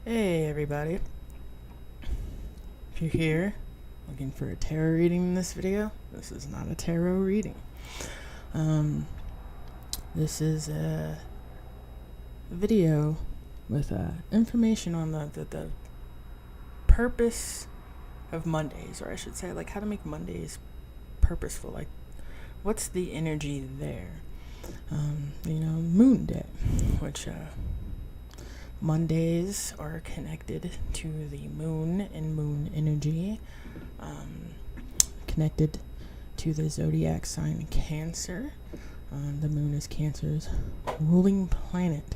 Hey everybody, if you're here looking for a tarot reading in this video, this is not a tarot reading. This is a video with information on the purpose of Mondays, or I should say like how to make Mondays purposeful, like what's the energy there. Moonday, which Mondays are connected to the moon and moon energy, connected to the zodiac sign Cancer. The moon is Cancer's ruling planet.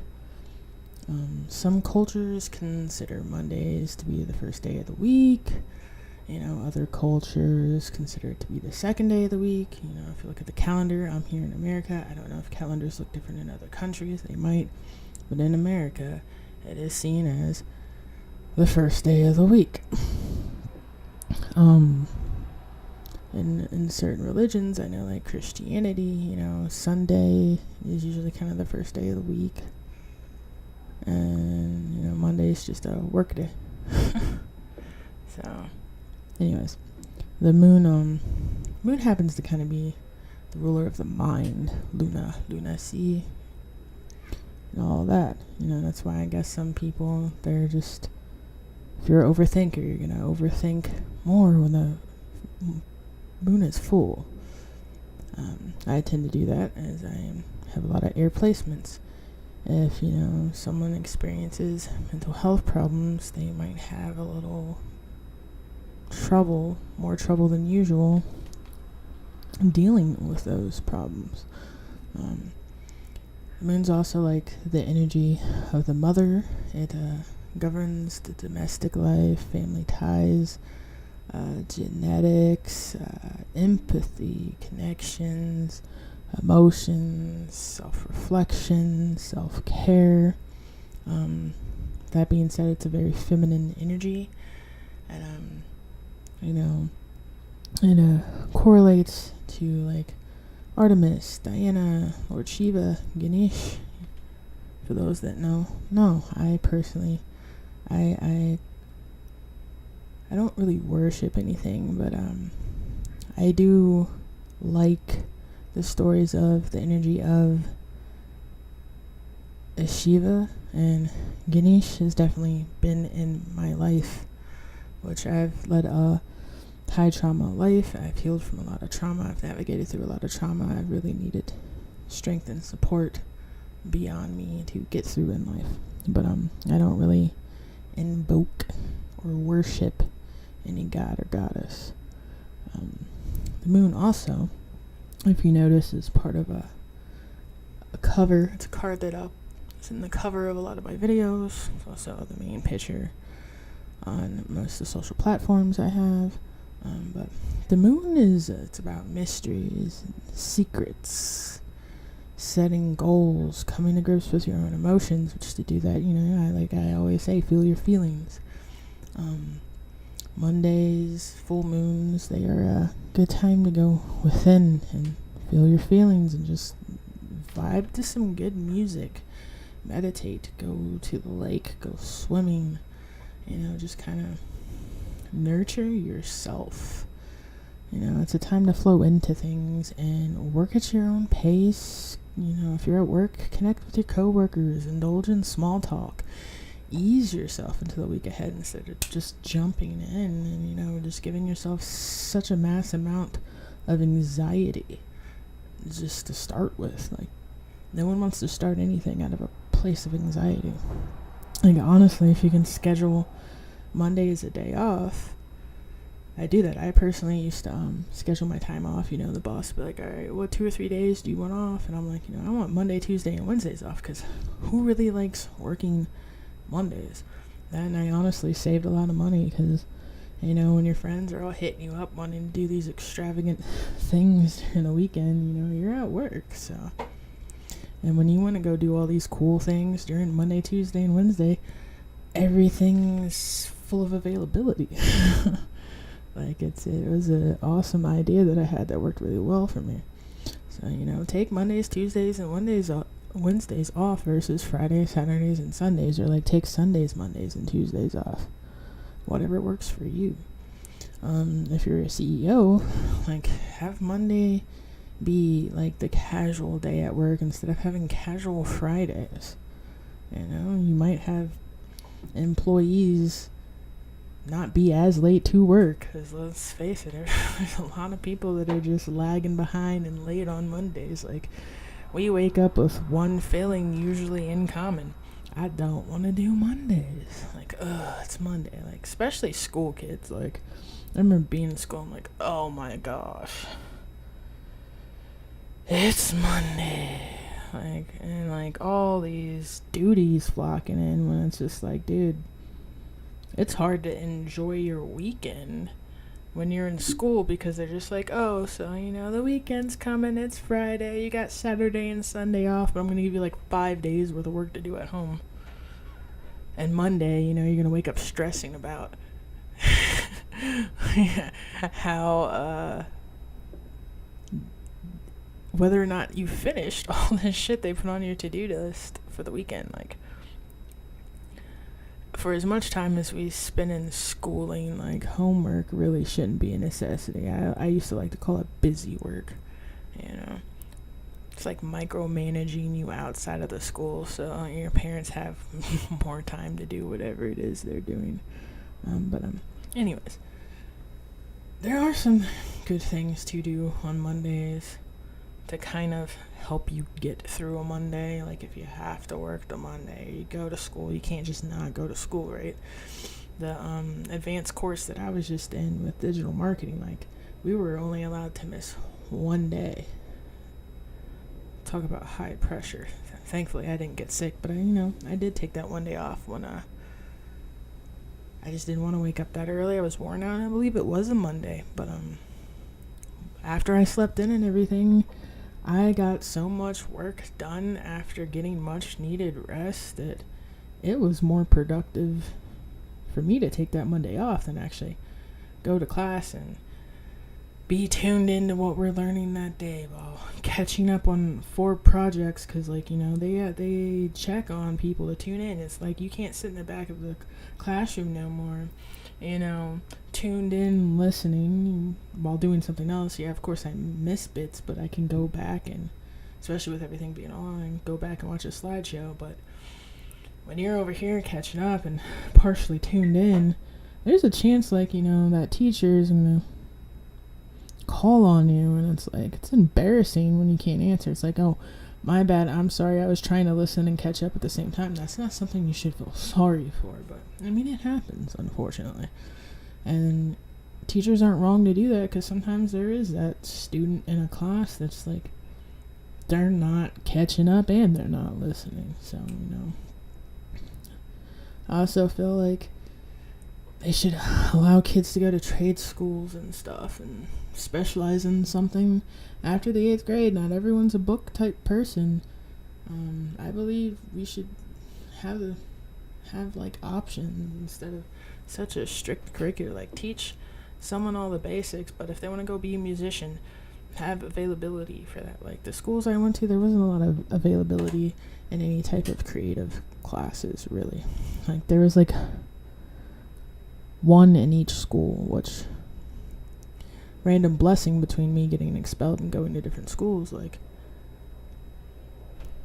Some cultures consider Mondays to be the first day of the week. Other cultures consider it to be the second day of the week. If you look at the calendar, I'm here in America. I don't know if calendars look different in other countries. They might. But in America, it is seen as the first day of the week. In certain religions, I know like Christianity, Sunday is usually kind of the first day of the week. And, Monday is just a work day. So, anyways, the moon happens to kind of be the ruler of the mind, Luna C, and all that. That's why I guess some people, they're just, if you're an overthinker, you're going to overthink more when the moon is full. I tend to do that as I have a lot of air placements. If, someone experiences mental health problems, they might have a little trouble, more trouble than usual, dealing with those problems. The moon's also like the energy of the mother. It governs the domestic life, family ties, genetics, empathy, connections, emotions, self-reflection, self-care. That being said, it's a very feminine energy, and it correlates to like Artemis, Diana, Lord Shiva, Ganesh. For those that know, I personally, I don't really worship anything, but I do like the stories of the energy of Shiva, and Ganesh has definitely been in my life, which I've led a high trauma life. I've healed from a lot of trauma. I've navigated through a lot of trauma. I've really needed strength and support beyond me to get through in life. But I don't really invoke or worship any god or goddess. The moon also, if you notice, is part of a cover. It's a card that it's in the cover of a lot of my videos. It's also the main picture on most of the social platforms I have. But the moon it's about mysteries, secrets, setting goals, coming to grips with your own emotions, which to do that, I always say, feel your feelings. Mondays, full moons, they are a good time to go within and feel your feelings and just vibe to some good music, meditate, go to the lake, go swimming, just kind of nurture yourself. It's a time to flow into things and work at your own pace. If you're at work, connect with your coworkers, indulge in small talk, ease yourself into the week ahead instead of just jumping in and just giving yourself such a mass amount of anxiety just to start with. Like, no one wants to start anything out of a place of anxiety. Like, honestly, if you can schedule Monday as a day off, I do that. I personally used to schedule my time off. The boss would be like, all right, what 2 or 3 days do you want off? And I'm like, I want Monday, Tuesday, and Wednesdays off, because who really likes working Mondays? And I honestly saved a lot of money, because when your friends are all hitting you up wanting to do these extravagant things in the weekend, you're at work. So, and when you want to go do all these cool things during Monday, Tuesday, and Wednesday, everything's full of availability. Like, it was an awesome idea that I had that worked really well for me. So, take Mondays, Tuesdays, and Wednesdays Wednesdays off versus Fridays, Saturdays, and Sundays, or like take Sundays, Mondays, and Tuesdays off. Whatever works for you. If you're a CEO, like have Monday be like the casual day at work instead of having casual Fridays. You know, you might have employees not be as late to work, because let's face it, there's a lot of people that are just lagging behind and late on Mondays. Like, we wake up with one feeling usually in common: I don't want to do Mondays. Like, it's Monday. Like, especially school kids. Like, I remember being in school, I'm like, oh my gosh, it's Monday. Like, and like all these duties flocking in, when it's just like, dude, it's hard to enjoy your weekend when you're in school, because they're just like, oh, so, you know, the weekend's coming, it's Friday, you got Saturday and Sunday off, but I'm going to give you like 5 days worth of work to do at home. And Monday, you know, you're going to wake up stressing about how, whether or not you finished all this shit they put on your to-do list for the weekend. Like, for as much time as we spend in schooling, like, homework really shouldn't be a necessity. I used to like to call it busy work, you know. It's like micromanaging you outside of the school, so your parents have more time to do whatever it is they're doing. Anyways, there are some good things to do on Mondays to kind of help you get through a Monday. Like, if you have to work the Monday, you go to school, you can't just not go to school, right? The advanced course that I was just in with digital marketing, like, we were only allowed to miss one day. Talk about high pressure. Thankfully I didn't get sick, but I did take that one day off when I just didn't want to wake up that early. I was worn out. I believe it was a Monday, but after I slept in and everything, I got so much work done after getting much needed rest that it was more productive for me to take that Monday off than actually go to class and be tuned into what we're learning that day while catching up on 4 projects, because, like, you know, they check on people to tune in. It's like you can't sit in the back of the classroom no more, you know, tuned in listening while doing something else. Yeah, of course I miss bits, but I can go back, and especially with everything being online, go back and watch a slideshow. But when you're over here catching up and partially tuned in, there's a chance, like, you know, that teacher is gonna call on you, and it's like, it's embarrassing when you can't answer. It's like, oh, my bad, I'm sorry, I was trying to listen and catch up at the same time. That's not something you should feel sorry for, but I mean, it happens, unfortunately. And teachers aren't wrong to do that, because sometimes there is that student in a class that's like, they're not catching up and they're not listening. So, you know, I also feel like they should allow kids to go to trade schools and stuff and specialize in something after the 8th grade. Not everyone's a book type person. I believe we should have like options instead of such a strict curriculum. Like, teach someone all the basics, but if they want to go be a musician, have availability for that. Like, the schools I went to, there wasn't a lot of availability in any type of creative classes, really. Like, there was like one in each school, which random blessing between me getting expelled and going to different schools. Like,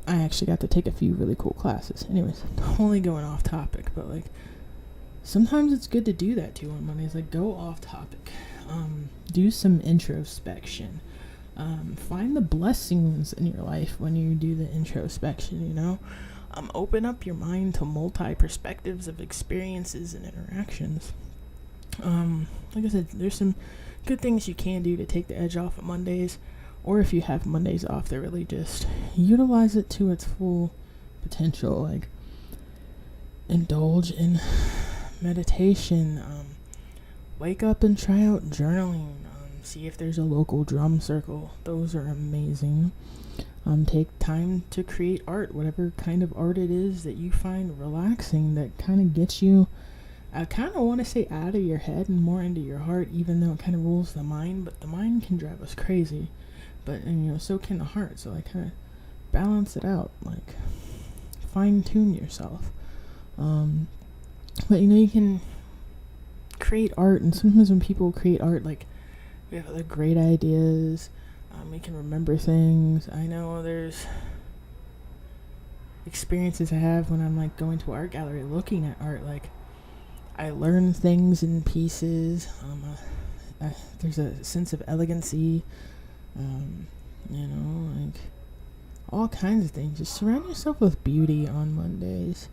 I actually got to take a few really cool classes. Anyways, totally going off topic, but like, sometimes it's good to do that too on Mondays. Like, go off topic, do some introspection, find the blessings in your life when you do the introspection, you know. Open up your mind to multi-perspectives of experiences and interactions. Like I said, there's some good things you can do to take the edge off of Mondays, or if you have Mondays off, to really just utilize it to its full potential. Like, indulge in meditation, wake up and try out journaling, see if there's a local drum circle. Those are amazing. Take time to create art, whatever kind of art it is that you find relaxing, that kind of gets you, I kind of want to say, out of your head and more into your heart, even though it kind of rules the mind. But the mind can drive us crazy, but, and, you know, so can the heart. So, like, kind of balance it out, like fine tune yourself. But you can create art, and sometimes when people create art, like, we have other great ideas. We can remember things. I know there's experiences I have when I'm like going to an art gallery looking at art, like I learn things in pieces. There's a sense of elegancy, like all kinds of things. Just surround yourself with beauty on Mondays.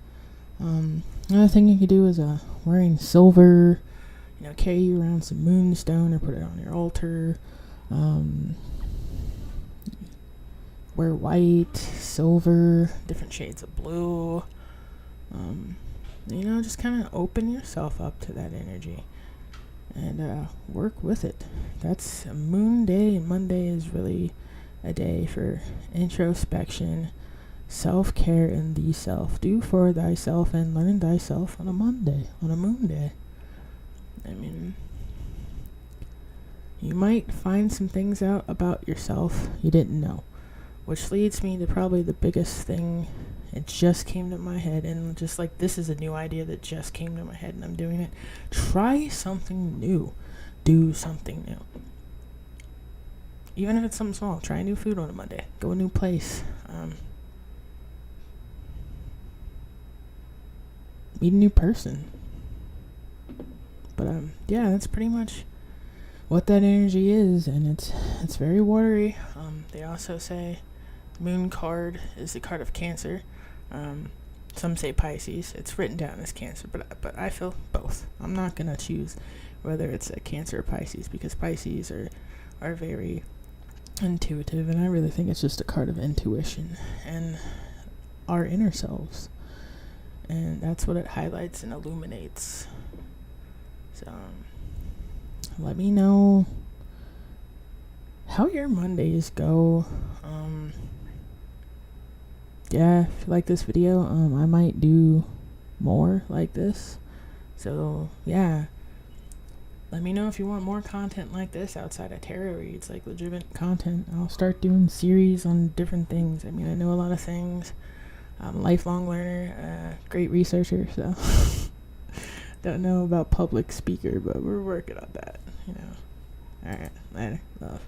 Another thing you could do is wearing silver. Carry around some moonstone or put it on your altar. Wear white, silver, different shades of blue. Just kind of open yourself up to that energy and work with it. That's a moon day, and Monday is really a day for introspection, self-care, and the self. Do for thyself and learn thyself on a Monday, on a moon day. You might find some things out about yourself you didn't know, which leads me to probably the biggest thing. It just came to my head, and just like this is a new idea that just came to my head, and I'm doing it. Try something new. Do something new. Even if it's something small, try new food on a Monday. Go a new place. Meet a new person. But that's pretty much what that energy is, and it's very watery. They also say moon card is the card of Cancer. Some say Pisces. It's written down as Cancer, but I feel both. I'm not gonna choose whether it's a Cancer or Pisces, because Pisces are very intuitive, and I really think it's just a card of intuition and our inner selves, and that's what it highlights and illuminates. So let me know how your Mondays go. If you like this video, I might do more like this. So let me know if you want more content like this outside of tarot reads, like legitimate content. I'll start doing series on different things. I know a lot of things. I'm a lifelong learner, great researcher, so don't know about public speaker, but we're working on that, Alright, later, love.